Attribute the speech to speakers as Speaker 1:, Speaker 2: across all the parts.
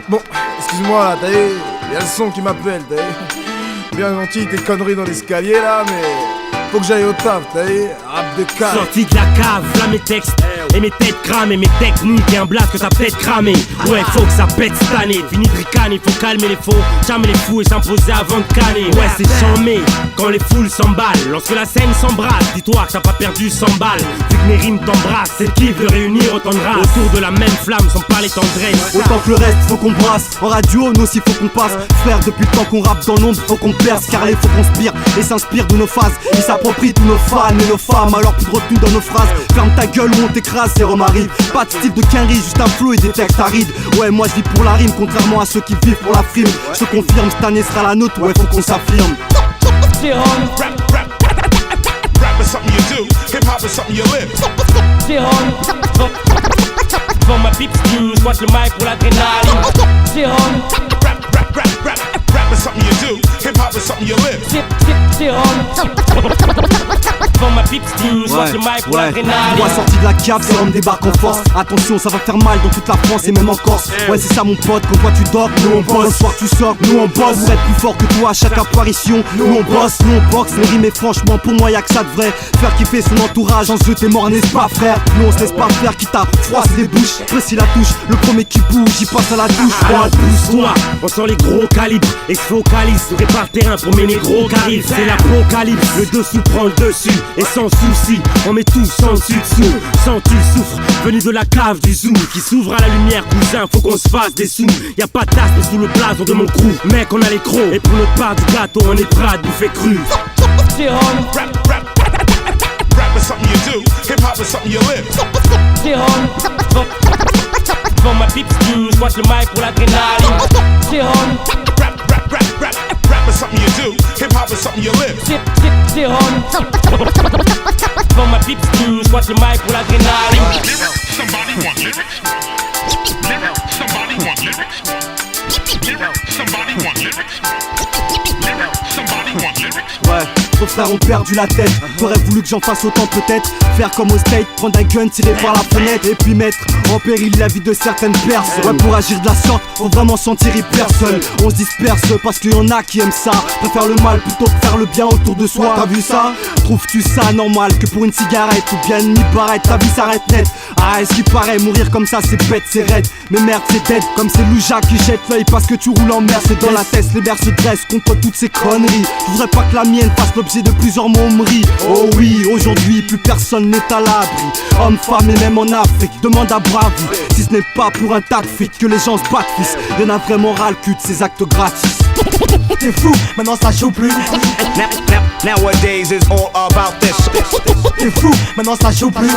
Speaker 1: Bon, excuse-moi là, t'as vu, y'a le son qui m'appelle, t'as vu. Bien gentil tes conneries dans l'escalier là, mais faut que j'aille au taf, t'as vu. Rap de cave.
Speaker 2: Sorti de la cave, là mes textes et mes têtes cramées, mes techniques et un blast que ta tête cramée. Ouais, faut que ça pète cette année. Fini de ricaner, faut calmer les faux, charmer les fous et s'imposer avant de canner. Ouais, c'est chambé quand les foules s'emballent. Lorsque la scène s'embrasse, dis-toi que t'as pas perdu 100 balles. Vu que mes rimes t'embrassent, c'est le kiff de réunir autant de races autour de la même flamme sans parler tendresse.
Speaker 3: Autant que le reste, faut qu'on brasse. En radio, nous aussi faut qu'on passe. Frère, depuis le temps qu'on rappe dans l'ombre, faut qu'on perce. Car les faut qu'on spire et s'inspire de nos phases. Ils s'approprient tous nos fans et nos femmes. Alors plus de retenue dans nos phrases. Ferme ta gueule ou on t'écrase, c'est m'arrive. Pas de style de quinri, juste un flow et des textes arides. Ouais, moi je vis pour la rime, contrairement à ceux qui vivent pour la frime. Je te confirme, cette année sera la nôtre, ouais, faut qu'on s'affirme.
Speaker 4: Rap is something you do, hip hop is something you live.
Speaker 2: Devant ma pipe, je squatte le mic pour l'adrénaline.
Speaker 4: Rap is something you do, hip hop is something you live.
Speaker 2: Devant ma pipe, je squatte le mic pour l'adrénaline.
Speaker 3: Moi sorti de la cave, c'est l'homme débarque en force. Attention, ça va faire mal dans toute la France et même en Corse. Ouais, c'est ça mon pote, quand toi tu dors, nous on bosse. Le soir tu sors, nous on bosse. Pour être plus fort que toi à chaque apparition, nous on bosse, nous on boxe. Les rimes et franchement, pour moi y'a que ça de vrai. Faire kiffer son entourage, en jeu t'es mort, n'est-ce pas frère? Nous on se laisse pas faire, quitte à froisser les bouches. Précis la touche, le premier qui bouge, il passe à la douche.
Speaker 2: Alors pousse-toi, on sent les gros calibres et se focalise sur les par terrain pour mes négros qui arrivent. C'est l'apocalypse, le dessous prend le dessus. Et sans souci, on met tout sans dessus dessous. Sans tu souffres, venu de la cave du zoo qui s'ouvre à la lumière, cousin, faut qu'on se fasse des sous. Y'a pas de tasse mais sous le blason de mon crew. Mec, on a les crocs, et pour notre part du gâteau, on est prêt à bouffer cru.
Speaker 4: Rap is something you do, hip hop is something you live.
Speaker 2: Devant ma pipe, je squatte le mic pour l'adrénaline.
Speaker 4: Rap is something you do, hip hop is something you live.
Speaker 2: Devant ma pipe, je squatte le mic pour l'adrénaline.
Speaker 4: Somebody want lyrics? Somebody want lyrics? Somebody want lyrics? Somebody want lyrics?
Speaker 3: Ouais, nos frères ont perdu la tête. T'aurais voulu que j'en fasse autant peut-être. Faire comme au state, prendre un gun, tirer par la fenêtre. Et puis mettre en péril la vie de certaines personnes. Ouais, pour agir de la sorte, faut vraiment se sentir hyper seul. On se disperse parce qu'il y en a qui aiment ça. Préfèrent le mal plutôt que faire le bien autour de soi. T'as vu ça? Trouves-tu ça normal que pour une cigarette ou bien une barrette, ta vie s'arrête net? Ah, est-ce qu'il paraît mourir comme ça, c'est bête, c'est raide. Mais merde, c'est dead, comme c'est Louja qui jette l'œil parce que tu roules en mer. C'est dans la tête, les mers se dressent contre toutes ces conneries. Je voudrais pas que la mienne fasse l'objet de plusieurs momeries. Oh oui, aujourd'hui, plus personne n'est à l'abri. Hommes, femmes et même en Afrique, demande à Bravi. Si ce n'est pas pour un tas de fric que les gens se battent, fils. Y'en a vraiment ras le cul de ces actes gratis. T'es fou, maintenant ça chauffe plus.
Speaker 5: Nowadays it's all about this.
Speaker 3: T'es fou, maintenant ça chauffe plus.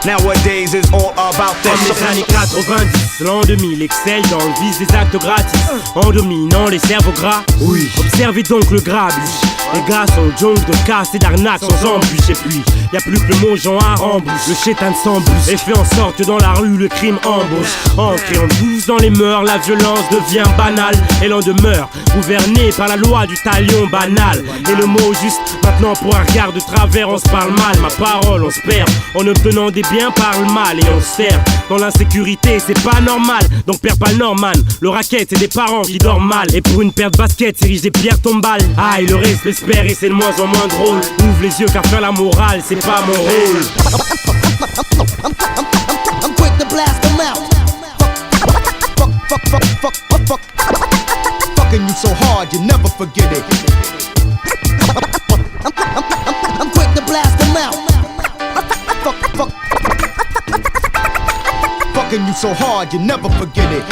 Speaker 5: Nowadays it's all about
Speaker 2: Comme
Speaker 5: this.
Speaker 2: les années 90, l'an 2000 excelle dans le vice des actes gratis. En dominant les cerveaux gras. Oui. Observez donc le grabuge. Les gars sont junk de casse et d'arnaque sans embûche. Et puis, y'a plus que le mot Jean à rembouche. Le chétan s'embouche et fait en sorte que dans la rue le crime embauche. Ancré en douce dans les mœurs, la violence devient banale. Et l'on demeure gouverné par la loi du talion banal. Et le mot juste, maintenant pour un regard de travers on se parle mal. Ma parole on se perd en obtenant des biens par le mal. Et on se sert dans l'insécurité, c'est pas normal. Donc perds pas le Norman, le racket c'est des parents qui dorment mal. Et pour une paire de baskets, c'est riche des pierres tombales. Aïe, le reste l'espère et c'est de moins en moins drôle. Ouvre les yeux car faire la morale c'est pas mon rôle.
Speaker 6: I'm quick to blast them out. Fucking you so hard you never forget it. I'm quick to blast them out. Fucking you so hard you never forget it.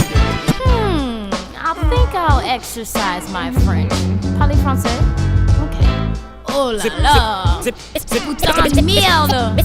Speaker 7: I think I'll exercise my French. Parlez français? Ok. Oh là là! C'est putain de merde!